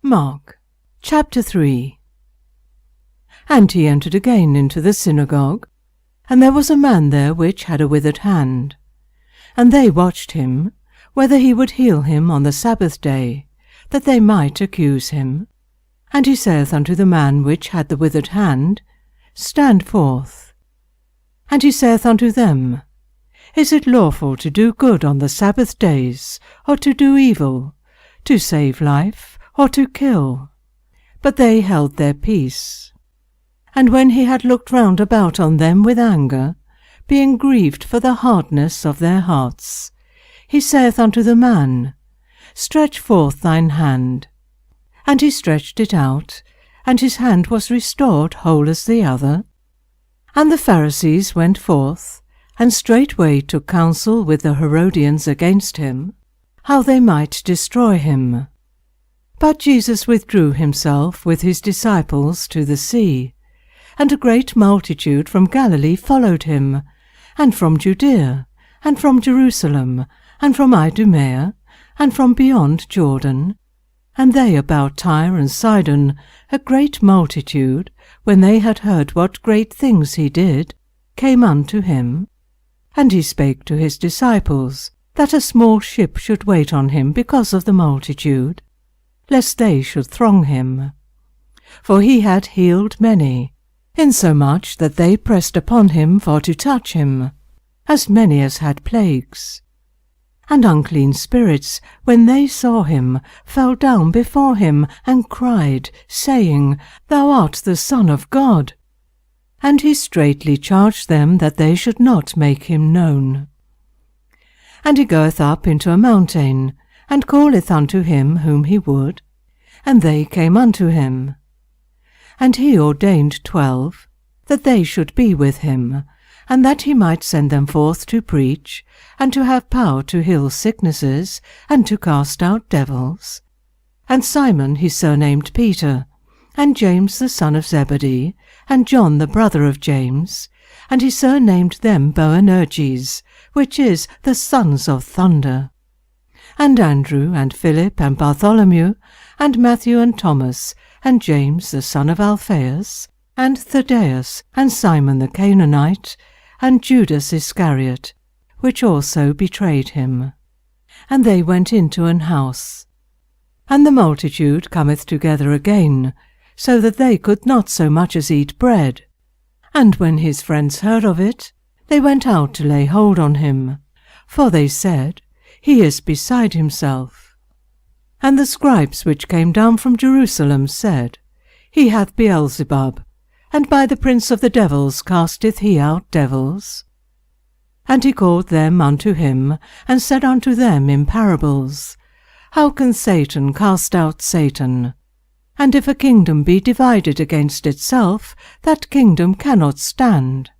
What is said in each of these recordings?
Mark, chapter 3. And he entered again into the synagogue, and there was a man there which had a withered hand. And they watched him, whether he would heal him on the Sabbath day, that they might accuse him. And he saith unto the man which had the withered hand, Stand forth. And he saith unto them, Is it lawful to do good on the Sabbath days, or to do evil, to save life, or to kill? But they held their peace. And when he had looked round about on them with anger, being grieved for the hardness of their hearts, he saith unto the man, Stretch forth thine hand. And he stretched it out, and his hand was restored whole as the other. And the Pharisees went forth, and straightway took counsel with the Herodians against him, how they might destroy him. But Jesus withdrew himself with his disciples to the sea, and a great multitude from Galilee followed him, and from Judaea, and from Jerusalem, and from Idumea, and from beyond Jordan. And they about Tyre and Sidon, a great multitude, when they had heard what great things he did, came unto him. And he spake to his disciples, that a small ship should wait on him because of the multitude, lest they should throng him. For he had healed many, insomuch that they pressed upon him for to touch him, as many as had plagues. And unclean spirits, when they saw him, fell down before him, and cried, saying, Thou art the Son of God. And he straitly charged them that they should not make him known. And he goeth up into a mountain, and calleth unto him whom he would, and they came unto him. And he ordained 12, that they should be with him, and that he might send them forth to preach, and to have power to heal sicknesses, and to cast out devils. And Simon he surnamed Peter, and James the son of Zebedee, and John the brother of James, and he surnamed them Boanerges, which is the sons of thunder. And Andrew, and Philip, and Bartholomew, and Matthew, and Thomas, and James the son of Alphaeus, and Thaddeus, and Simon the Canaanite, and Judas Iscariot, which also betrayed him. And they went into an house. And the multitude cometh together again, so that they could not so much as eat bread. And when his friends heard of it, they went out to lay hold on him, for they said, He is beside himself. And the scribes which came down from Jerusalem said, He hath Beelzebub, and by the prince of the devils casteth he out devils. And he called them unto him, and said unto them in parables, How can Satan cast out Satan? And if a kingdom be divided against itself, that kingdom cannot stand.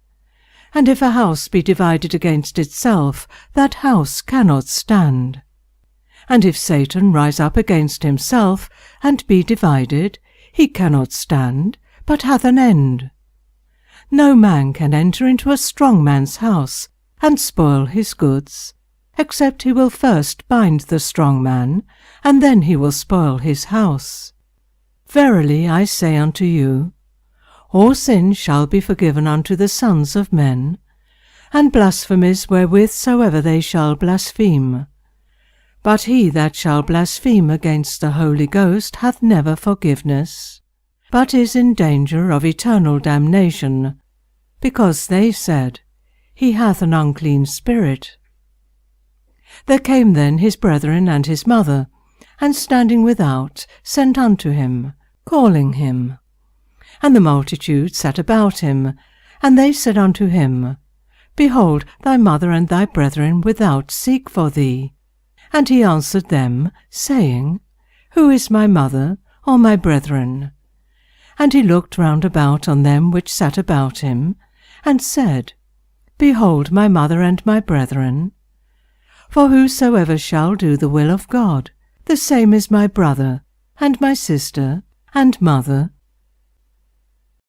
And if a house be divided against itself, that house cannot stand. And if Satan rise up against himself, and be divided, he cannot stand, but hath an end. No man can enter into a strong man's house, and spoil his goods, except he will first bind the strong man, and then he will spoil his house. Verily I say unto you, all sin shall be forgiven unto the sons of men, and blasphemies wherewith soever they shall blaspheme. But he that shall blaspheme against the Holy Ghost hath never forgiveness, but is in danger of eternal damnation, because they said, He hath an unclean spirit. There came then his brethren and his mother, and standing without, sent unto him, calling him. And the multitude sat about him, and they said unto him, Behold, thy mother and thy brethren without seek for thee. And he answered them, saying, Who is my mother, or my brethren? And he looked round about on them which sat about him, and said, Behold my mother and my brethren. For whosoever shall do the will of God, the same is my brother, and my sister, and mother,